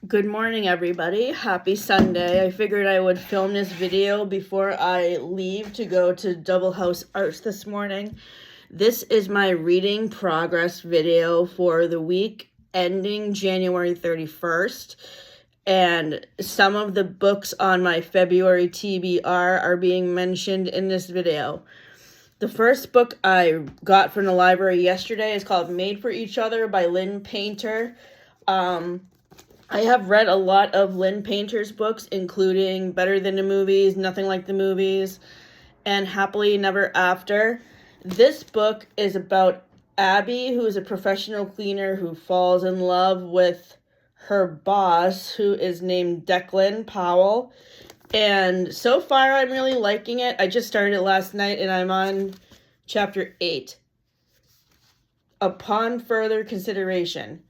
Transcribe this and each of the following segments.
Good morning, everybody. Happy Sunday. I figured I would film this video before I leave to go to Double House Arts this morning. This is my reading progress video for the week ending January 31st. And some of the books on my February TBR are being mentioned in this video. The first book I got from the library yesterday is called Made for Each Other by Lynn Painter. I have read a lot of Lynn Painter's books, including Better Than the Movies, Nothing Like the Movies, and Happily Never After. This book is about Abby, who is a professional cleaner who falls in love with her boss, who is named Declan Powell. And so far, I'm really liking it. I just started it last night, and I'm on chapter 8. Upon further consideration.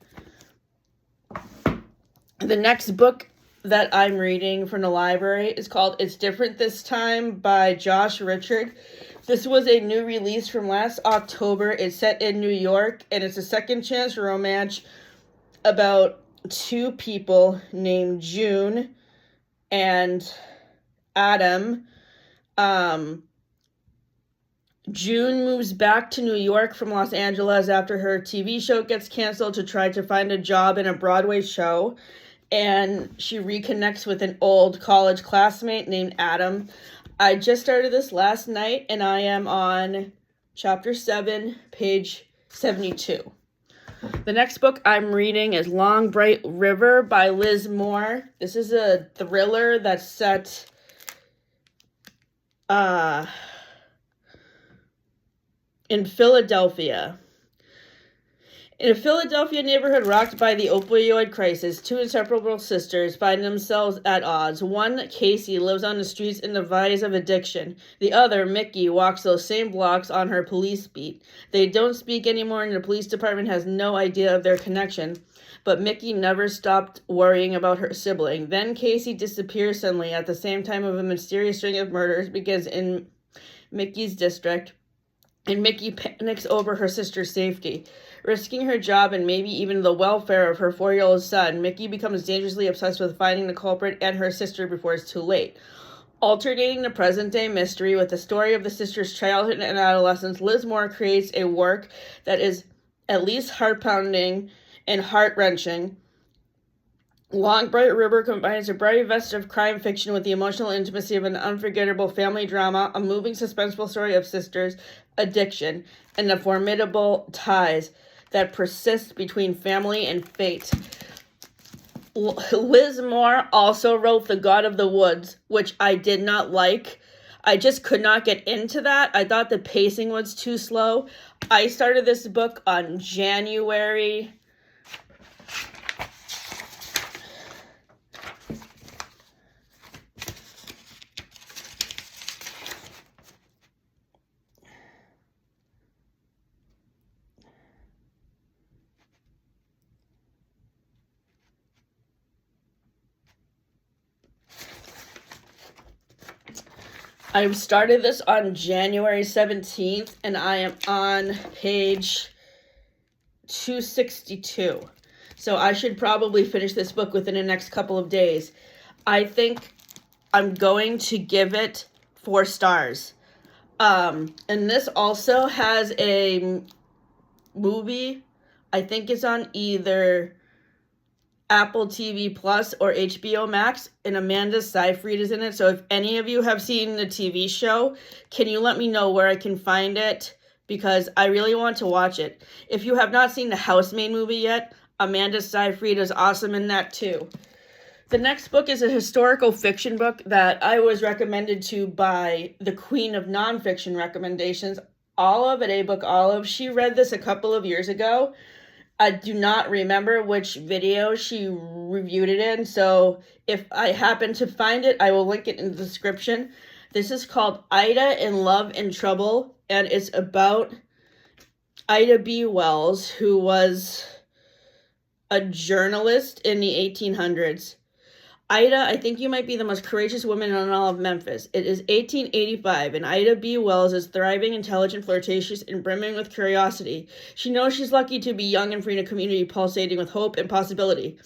The next book that I'm reading from the library is called It's Different This Time by Josh Richard. This was a new release from last October. It's set in New York, and it's a second chance romance about two people named June and Adam. June moves back to New York from Los Angeles after her TV show gets canceled to try to find a job in a Broadway show. And she reconnects with an old college classmate named Adam. I just started this last night, and I am on chapter 7, page 72. The next book I'm reading is Long Bright River by Liz Moore. This is a thriller that's set in Philadelphia. In a Philadelphia neighborhood rocked by the opioid crisis, two inseparable sisters find themselves at odds. One, Casey, lives on the streets in the vice of addiction. The other, Mickey, walks those same blocks on her police beat. They don't speak anymore, and the police department has no idea of their connection. But Mickey never stopped worrying about her sibling. Then Casey disappears suddenly at the same time of a mysterious string of murders begins in Mickey's district, and Mickey panics over her sister's safety. Risking her job and maybe even the welfare of her 4-year-old son, Mickey becomes dangerously obsessed with finding the culprit and her sister before it's too late. Alternating the present-day mystery with the story of the sisters' childhood and adolescence, Liz Moore creates a work that is at least heart-pounding and heart-wrenching. Long Bright River combines a bright vest of crime fiction with the emotional intimacy of an unforgettable family drama, a moving, suspenseful story of sisters, addiction, and the formidable ties that persist between family and fate. Liz Moore also wrote The God of the Woods, which I did not like. I just could not get into that. I thought the pacing was too slow. I started this book on January I started this on January 17th, and I am on page 262. So I should probably finish this book within the next couple of days. I think I'm going to give it 4 stars. And this also has a movie. I think it's on either Apple TV Plus or HBO Max, and Amanda Seyfried is in it. So if any of you have seen the TV show, can you let me know where I can find it? Because I really want to watch it. If you have not seen the Housemaid movie yet, Amanda Seyfried is awesome in that too. The next book is a historical fiction book that I was recommended to by the queen of nonfiction recommendations, Olive at A Book Olive. She read this a couple of years ago. I do not remember which video she reviewed it in, so if I happen to find it, I will link it in the description. This is called Ida in Love and Trouble, and it's about Ida B. Wells, who was a journalist in the 1800s. Ida, I think you might be the most courageous woman in all of Memphis. It is 1885, and Ida B. Wells is thriving, intelligent, flirtatious, and brimming with curiosity. She knows she's lucky to be young and free in a community pulsating with hope and possibility.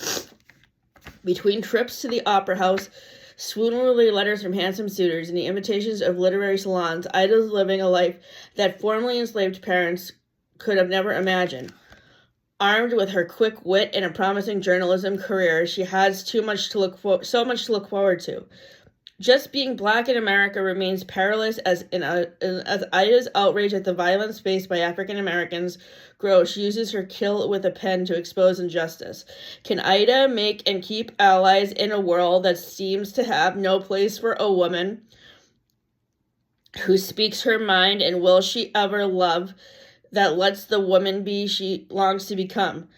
Between trips to the opera house, swoon-worthy letters from handsome suitors, and the invitations of literary salons, Ida's living a life that formerly enslaved parents could have never imagined. Armed with her quick wit and a promising journalism career, she has so much to look forward to. Just being black in America remains perilous as Ida's outrage at the violence faced by African Americans grows. She uses her kill with a pen to expose injustice. Can Ida make and keep allies in a world that seems to have no place for a woman who speaks her mind, and will she ever love that lets the woman be she longs to become?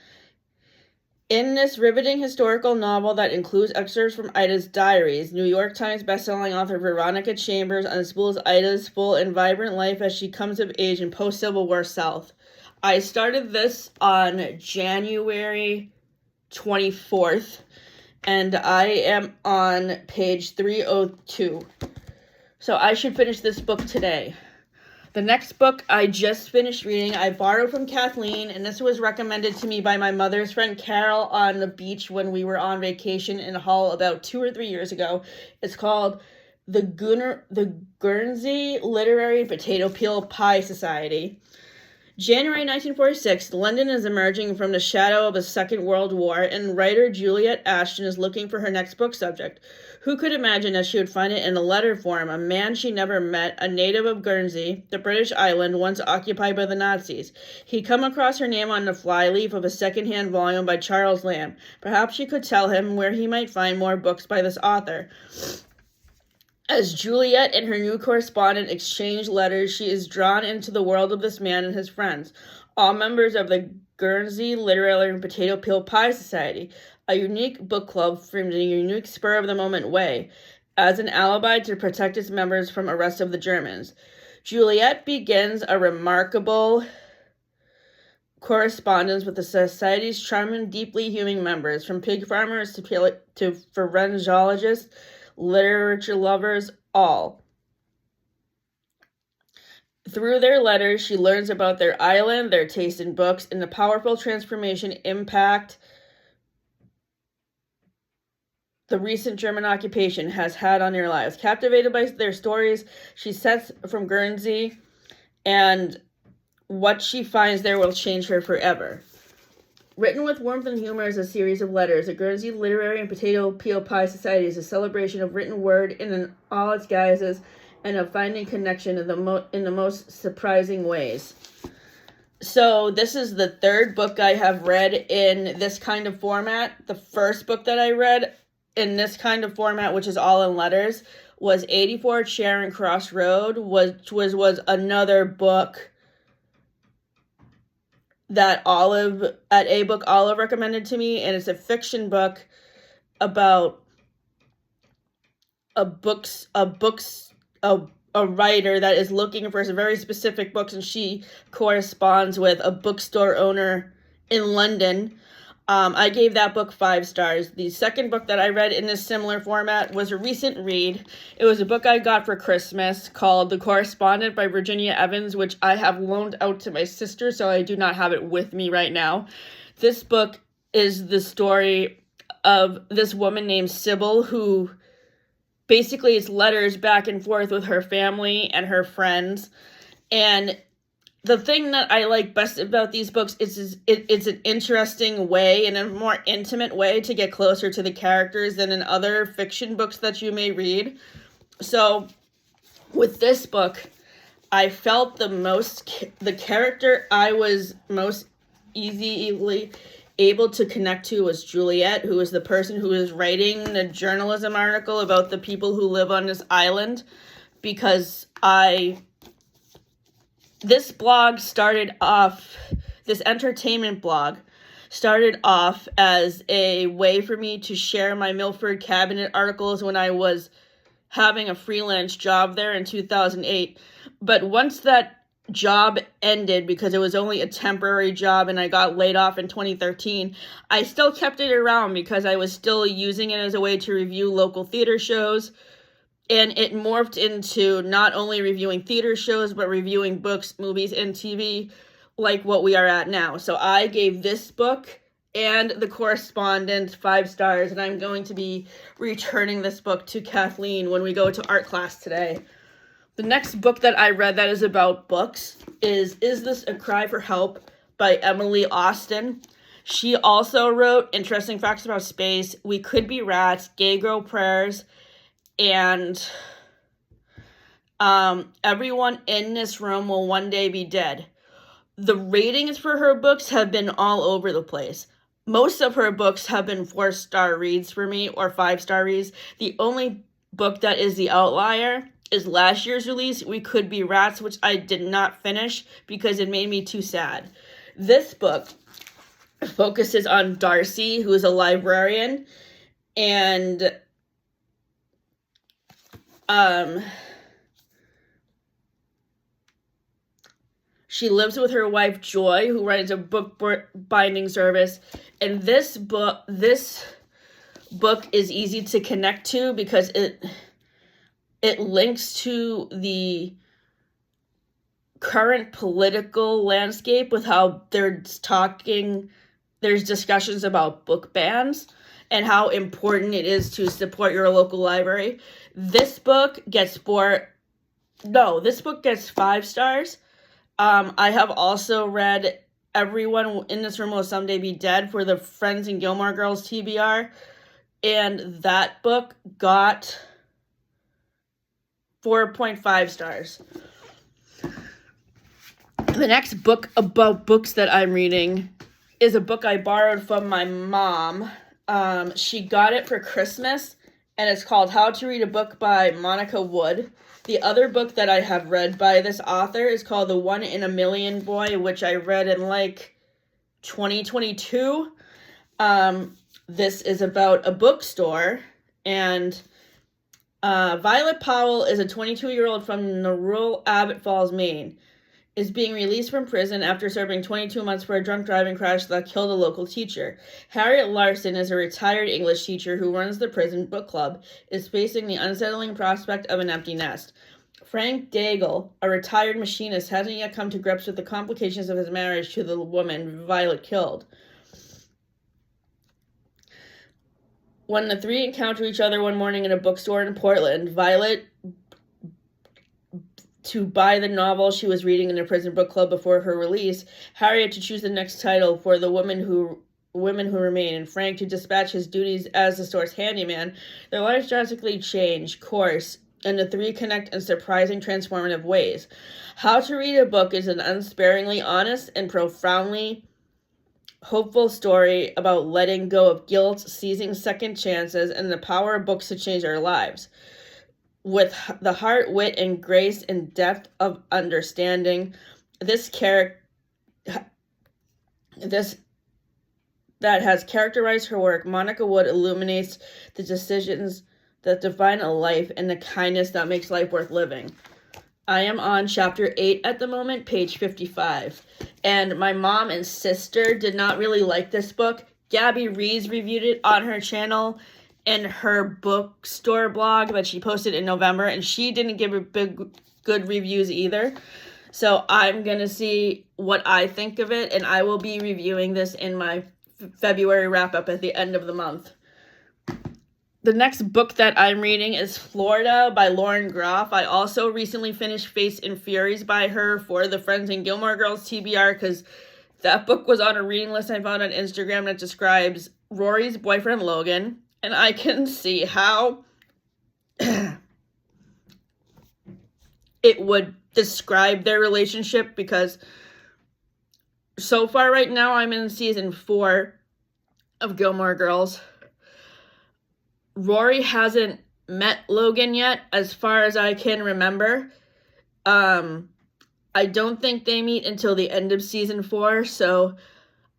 In this riveting historical novel that includes excerpts from Ida's diaries, New York Times bestselling author Veronica Chambers unspools Ida's full and vibrant life as she comes of age in post-Civil War South. I started this on January 24th, and I am on page 302. So I should finish this book today. The next book I just finished reading, I borrowed from Kathleen, and this was recommended to me by my mother's friend Carol on the beach when we were on vacation in Hull about 2 or 3 years ago. It's called The Guernsey Literary Potato Peel Pie Society. January 1946, London is emerging from the shadow of a Second World War, and writer Juliet Ashton is looking for her next book subject. Who could imagine that she would find it in a letter form, a man she never met, a native of Guernsey, the British island once occupied by the Nazis. He'd come across her name on the flyleaf of a second-hand volume by Charles Lamb. Perhaps she could tell him where he might find more books by this author. As Juliet and her new correspondent exchange letters, she is drawn into the world of this man and his friends, all members of the Guernsey Literary Potato Peel Pie Society, a unique book club framed in a unique spur-of-the-moment way, as an alibi to protect its members from arrest of the Germans. Juliet begins a remarkable correspondence with the Society's charming, deeply human members, from pig farmers to phrenologists, literature lovers, all. Through their letters, she learns about their island, their taste in books, and the powerful transformation impact the recent German occupation has had on their lives. Captivated by their stories, she sets from Guernsey, and what she finds there will change her forever. Written with warmth and humor as a series of letters, the Guernsey Literary and Potato Peel Pie Society is a celebration of written word in all its guises and of finding connection in the most surprising ways. So this is the third book I have read in this kind of format. The first book that I read in this kind of format, which is all in letters, was 84 Charing Cross Road, which was another book that Olive recommended to me, and it's a fiction book about a writer that is looking for some very specific books, and she corresponds with a bookstore owner in London. I gave that book 5 stars. The second book that I read in this similar format was a recent read. It was a book I got for Christmas called The Correspondent by Virginia Evans, which I have loaned out to my sister, so I do not have it with me right now. This book is the story of this woman named Sybil, who basically is letters back and forth with her family and her friends. And the thing that I like best about these books is it's an interesting way and a more intimate way to get closer to the characters than in other fiction books that you may read. So with this book, I felt the character I was most easily able to connect to was Juliet, who is the person who is writing the journalism article about the people who live on this island, because this entertainment blog started off as a way for me to share my Milford Cabinet articles when I was having a freelance job there in 2008. But once that job ended, because it was only a temporary job and I got laid off in 2013, I still kept it around because I was still using it as a way to review local theater shows. And it morphed into not only reviewing theater shows, but reviewing books, movies, and TV, like what we are at now. So I gave this book and The Correspondent, 5 stars, and I'm going to be returning this book to Kathleen when we go to art class today. The next book that I read that is about books is This a Cry for Help by Emily Austin. She also wrote Interesting Facts About Space, We Could Be Rats, Gay Girl Prayers, and Everyone in This Room Will One Day Be Dead. The ratings for her books have been all over the place. Most of her books have been 4-star reads for me, or 5-star reads. The only book that is the outlier is last year's release, We Could Be Rats, which I did not finish because it made me too sad. This book focuses on Darcy, who is a librarian, and she lives with her wife Joy, who runs a book binding service. And this book is easy to connect to because it links to the current political landscape with how there's discussions about book bans and how important it is to support your local library. This book gets 5 stars. I have also read Everyone in This Room Will Someday Be Dead for the Friends and Gilmore Girls TBR, and that book got 4.5 stars. The next book about books that I'm reading is a book I borrowed from my mom. She got it for Christmas, and it's called How to Read a Book by Monica Wood. The other book that I have read by this author is called The 1 in a Million Boy, which I read in 2022. This is about a bookstore, and Violet Powell is a 22-year-old from the rural Abbott Falls, Maine, is being released from prison after serving 22 months for a drunk driving crash that killed a local teacher. Harriet Larson is a retired English teacher who runs the prison book club, is facing the unsettling prospect of an empty nest. Frank Daigle, a retired machinist, hasn't yet come to grips with the complications of his marriage to the woman Violet killed. When the three encounter each other one morning in a bookstore in Portland, Violet to buy the novel she was reading in the prison book club before her release, Harriet to choose the next title for the Women Who Remain, and Frank to dispatch his duties as the store's handyman, their lives drastically change course, and the three connect in surprising, transformative ways. How to Read a Book is an unsparingly honest and profoundly hopeful story about letting go of guilt, seizing second chances, and the power of books to change our lives. With the heart, wit, and grace and depth of understanding, that has characterized her work, Monica Wood illuminates the decisions that define a life and the kindness that makes life worth living. I am on chapter 8 at the moment, page 55. And my mom and sister did not really like this book. Gabby Rees reviewed it on her channel in her bookstore blog that she posted in November, and she didn't give it good reviews either. So I'm going to see what I think of it, and I will be reviewing this in my February wrap-up at the end of the month. The next book that I'm reading is Florida by Lauren Groff. I also recently finished Face and Furies by her for the Friends and Gilmore Girls TBR because that book was on a reading list I found on Instagram that describes Rory's boyfriend Logan, and I can see how it would describe their relationship because so far right now I'm in season 4 of Gilmore Girls. Rory hasn't met Logan yet, as far as I can remember. I don't think they meet until the end of season 4, so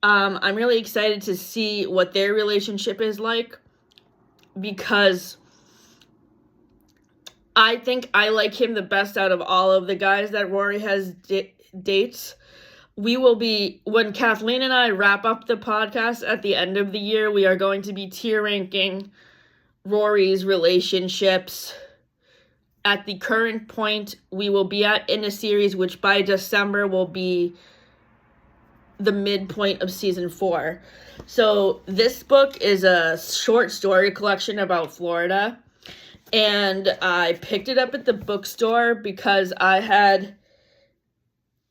I'm really excited to see what their relationship is like, because I think I like him the best out of all of the guys that Rory has dates. When Kathleen and I wrap up the podcast at the end of the year, we are going to be tier ranking Rory's relationships at the current point we will be at in a series, which by December will be the midpoint of season 4. So this book is a short story collection about Florida, and I picked it up at the bookstore because I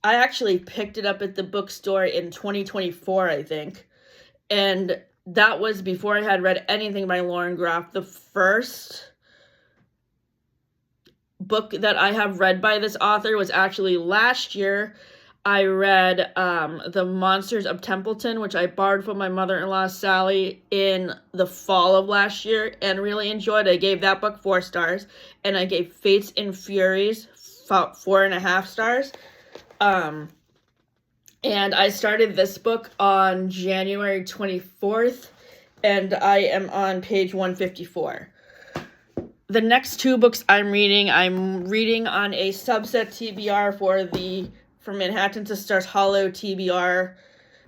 actually picked it up at the bookstore in 2024, I think. And that was before I had read anything by Lauren Groff. The first book that I have read by this author was actually last year. I read The Monsters of Templeton, which I borrowed from my mother-in-law, Sally, in the fall of last year and really enjoyed. I gave that book 4 stars, and I gave Fates and Furies 4.5 stars. And I started this book on January 24th, and I am on page 154. The next 2 books I'm reading on a subset TBR for Manhattan to Stars Hollow TBR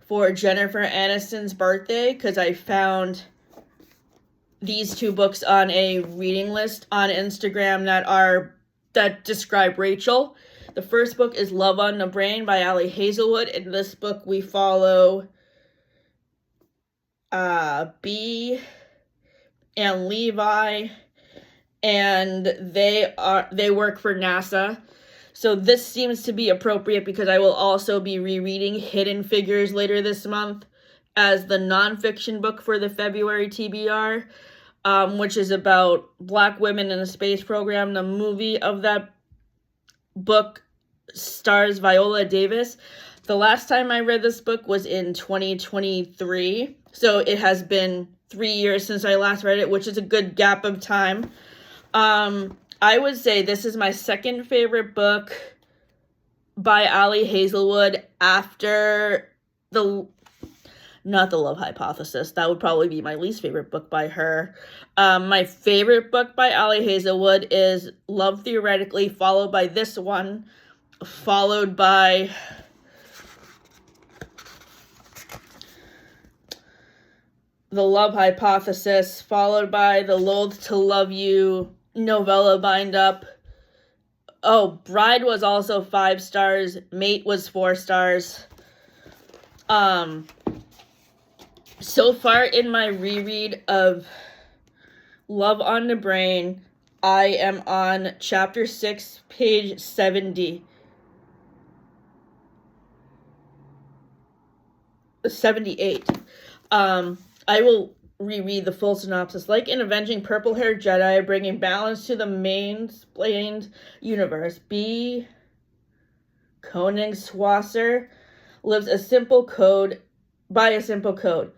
for Jennifer Aniston's birthday, because I found these 2 books on a reading list on Instagram that describe Rachel. The first book is Love on the Brain by Ali Hazelwood. In this book, we follow Bea and Levi, and they work for NASA. So this seems to be appropriate because I will also be rereading Hidden Figures later this month as the nonfiction book for the February TBR, which is about Black women in the space program. The movie of that book stars Viola Davis. The last time I read this book was in 2023, so it has been 3 years since I last read it, which is a good gap of time. I would say this is my second favorite book by Ali Hazelwood after not the Love Hypothesis. That would probably be my least favorite book by her. My favorite book by Ali Hazelwood is Love Theoretically, followed by this one, followed by The Love Hypothesis, followed by The Loathe to Love You novella bind up. Oh, Bride was also 5 stars. Mate was 4 stars. So far in my reread of Love on the Brain, I am on chapter 6, page 78. I will reread the full synopsis. Like an avenging purple-haired Jedi bringing balance to the mansplained universe, B. Koenigswasser lives by a simple code.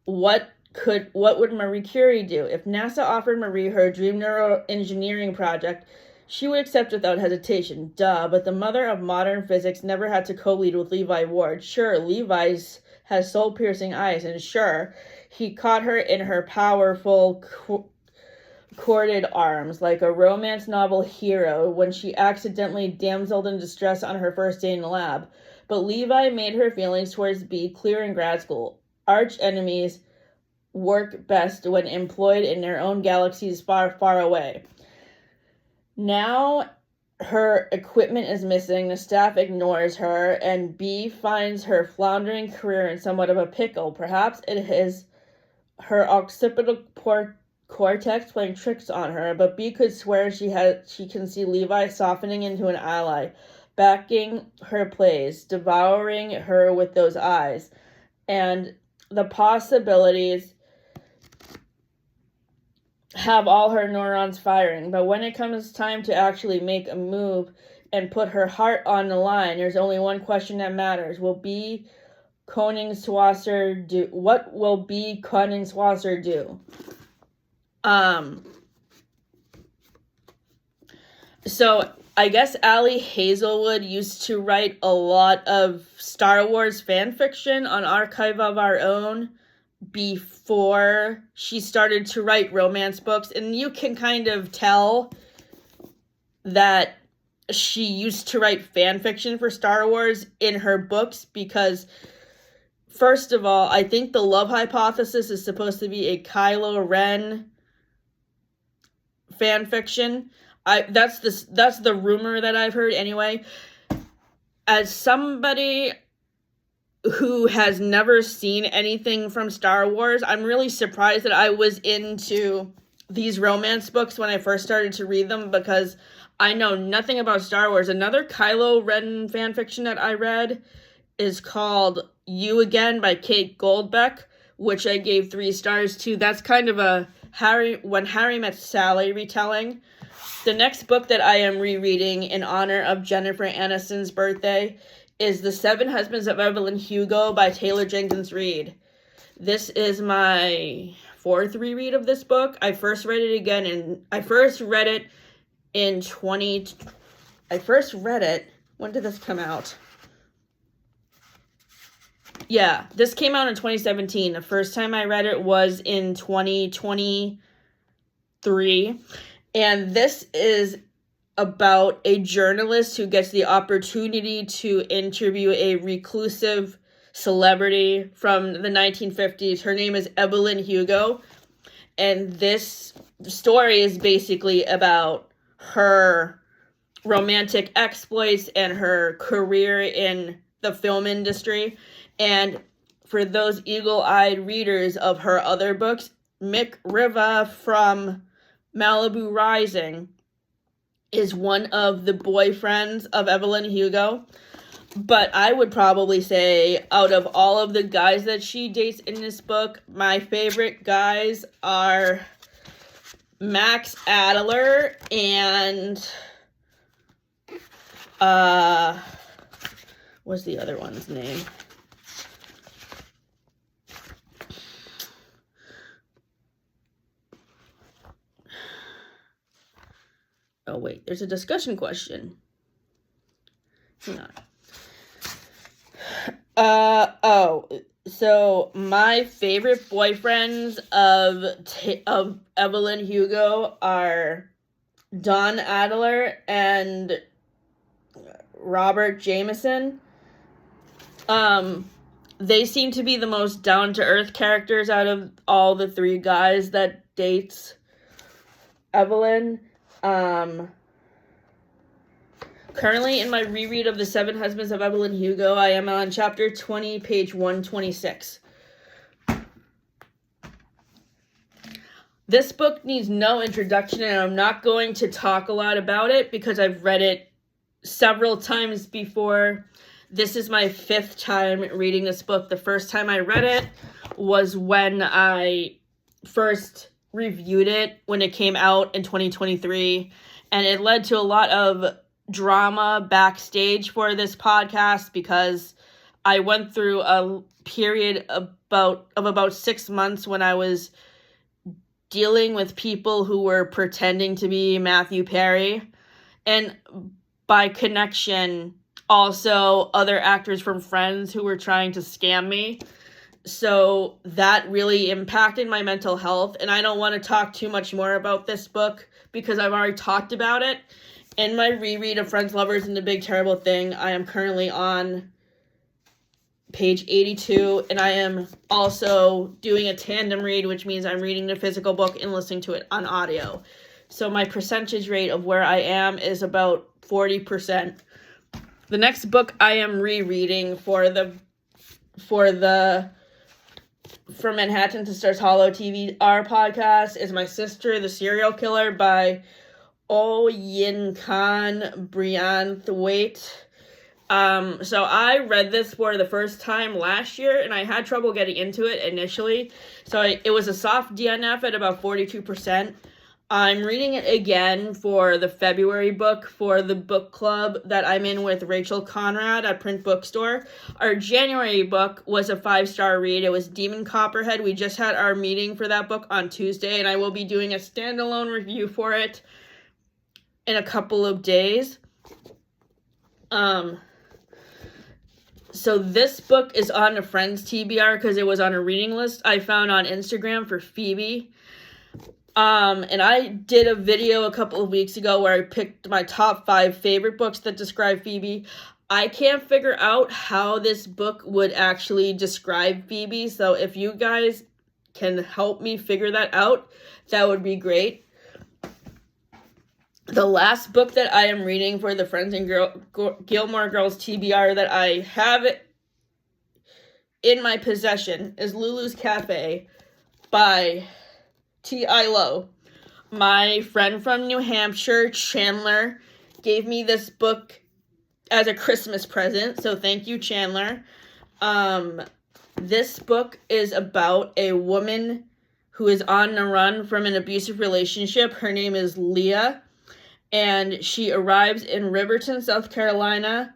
What would Marie Curie do? If NASA offered Marie her dream neuroengineering project, she would accept without hesitation. Duh, but the mother of modern physics never had to co-lead with Levi Ward. Sure, Levi's has soul-piercing eyes, and sure, he caught her in her powerful, corded arms, like a romance novel hero when she accidentally damseled in distress on her first day in the lab. But Levi made her feelings towards Bea clear in grad school. Arch enemies work best when employed in their own galaxies far, far away. Now her equipment is missing, the staff ignores her, and Bea finds her floundering career in somewhat of a pickle. Perhaps it is her occipital cortex playing tricks on her, but Bea could swear she can see Levi softening into an ally, backing her plays, devouring her with those eyes, and the possibilities have all her neurons firing. But when it comes time to actually make a move and put her heart on the line, there's only one question that matters. What will Bea Koenigswasser do? So I guess Ali Hazelwood used to write a lot of Star Wars fan fiction on Archive of Our Own before she started to write romance books, and you can kind of tell that she used to write fan fiction for Star Wars in her books because, first of all, I think The Love Hypothesis is supposed to be a Kylo Ren fan fiction. That's the rumor that I've heard anyway. As somebody who has never seen anything from Star Wars, I'm really surprised that I was into these romance books when I first started to read them, because I know nothing about Star Wars. Another Kylo Ren fan fiction that I read is called You Again by Kate Goldbeck, which I gave 3 stars to. That's kind of a When Harry Met Sally retelling. The next book that I am rereading in honor of Jennifer Aniston's birthday is The 7 Husbands of Evelyn Hugo by Taylor Jenkins Reid. This is my 4th reread of this book. I first read it when did this come out? Yeah, this came out in 2017. The first time I read it was in 2023. And this is about a journalist who gets the opportunity to interview a reclusive celebrity from the 1950s. Her name is Evelyn Hugo. And this story is basically about her romantic exploits and her career in the film industry. And for those eagle-eyed readers of her other books, Mick Riva from Malibu Rising is one of the boyfriends of Evelyn Hugo. But I would probably say, out of all of the guys that she dates in this book, my favorite guys are Max Adler and what's the other one's name? Oh, wait, there's a discussion question. Hang on. So my favorite boyfriends of Evelyn Hugo are Don Adler and Robert Jameson. They seem to be the most down-to-earth characters out of all the 3 guys that dates Evelyn. Currently in my reread of The 7 Husbands of Evelyn Hugo, I am on chapter 20, page 126. This book needs no introduction, and I'm not going to talk a lot about it because I've read it several times before. This is my 5th time reading this book. The first time I read it was when I first reviewed it when it came out in 2023, and it led to a lot of drama backstage for this podcast because I went through a period of about 6 months when I was dealing with people who were pretending to be Matthew Perry, and by connection also other actors from Friends who were trying to scam me. So that really impacted my mental health, and I don't want to talk too much more about this book because I've already talked about it. In my reread of Friends, Lovers, and the Big Terrible Thing, I am currently on page 82, and I am also doing a tandem read, which means I'm reading the physical book and listening to it on audio. So my percentage rate of where I am is about 40%. The next book I am rereading for Manhattan to Stars Hollow TBR podcast is My Sister, the Serial Killer by Oh Yin Khan Brianthwaite. So I read this for the first time last year, and I had trouble getting into it initially. So it was a soft DNF at about 42%. I'm reading it again for the February book for the book club that I'm in with Rachel Conrad at Print Bookstore. Our January book was a 5-star read. It was Demon Copperhead. We just had our meeting for that book on Tuesday, and I will be doing a standalone review for it in a couple of days. So this book is on a Friends TBR because it was on a reading list I found on Instagram for Phoebe. And I did a video a couple of weeks ago where I picked my top 5 favorite books that describe Phoebe. I can't figure out how this book would actually describe Phoebe, so if you guys can help me figure that out, that would be great. The last book that I am reading for the Friends and Gilmore Girls TBR that I have in my possession is Lulu's Cafe by T.I. Lowe. My friend from New Hampshire, Chandler, gave me this book as a Christmas present, so thank you, Chandler. This book is about a woman who is on the run from an abusive relationship. Her name is Leah, and she arrives in Riverton, South Carolina.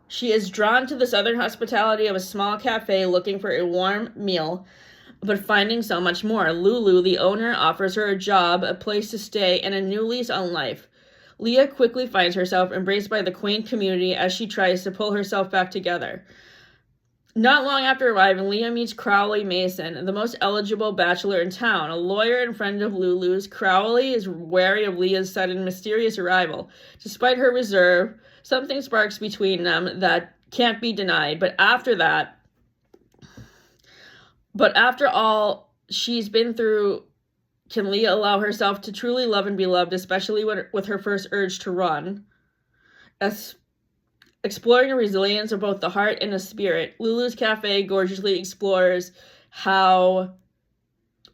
She is drawn to the southern hospitality of a small cafe looking for a warm meal, but finding so much more. Lulu, the owner, offers her a job, a place to stay, and a new lease on life. Leah quickly finds herself embraced by the quaint community as she tries to pull herself back together. Not long after arriving, Leah meets Crowley Mason, the most eligible bachelor in town, a lawyer and friend of Lulu's. Crowley is wary of Leah's sudden mysterious arrival. Despite her reserve, something sparks between them that can't be denied. But after all she's been through, can Leah allow herself to truly love and be loved, especially with her first urge to run? Exploring the resilience of both the heart and the spirit, Lulu's Cafe gorgeously explores how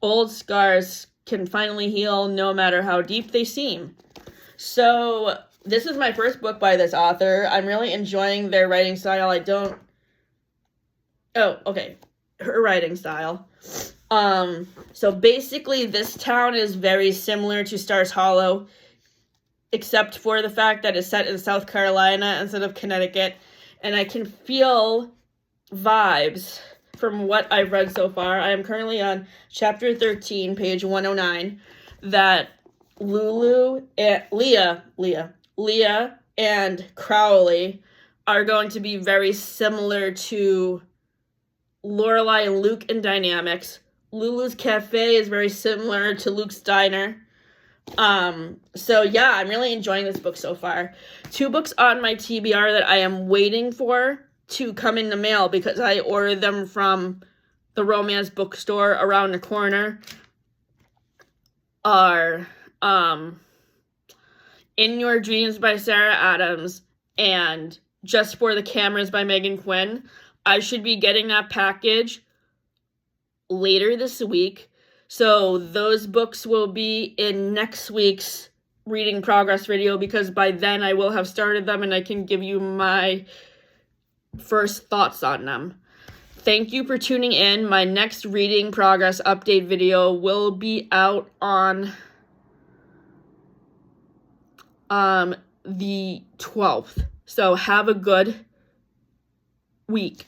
old scars can finally heal no matter how deep they seem. So this is my first book by this author. I'm really enjoying their writing style. Her writing style. So basically this town is very similar to Stars Hollow, except for the fact that it's set in South Carolina instead of Connecticut. And I can feel vibes from what I've read so far. I am currently on chapter 13, page 109, that Leah and Crowley are going to be very similar to Lorelai and Luke in dynamics. Lulu's Cafe is very similar to Luke's Diner. So yeah, I'm really enjoying this book so far. 2 books on my TBR that I am waiting for to come in the mail because I ordered them from the romance bookstore around the corner are In Your Dreams by Sarah Adams and Just for the Cameras by Megan Quinn. I should be getting that package later this week. So those books will be in next week's reading progress video because by then I will have started them and I can give you my first thoughts on them. Thank you for tuning in. My next reading progress update video will be out on the 12th. So have a good week.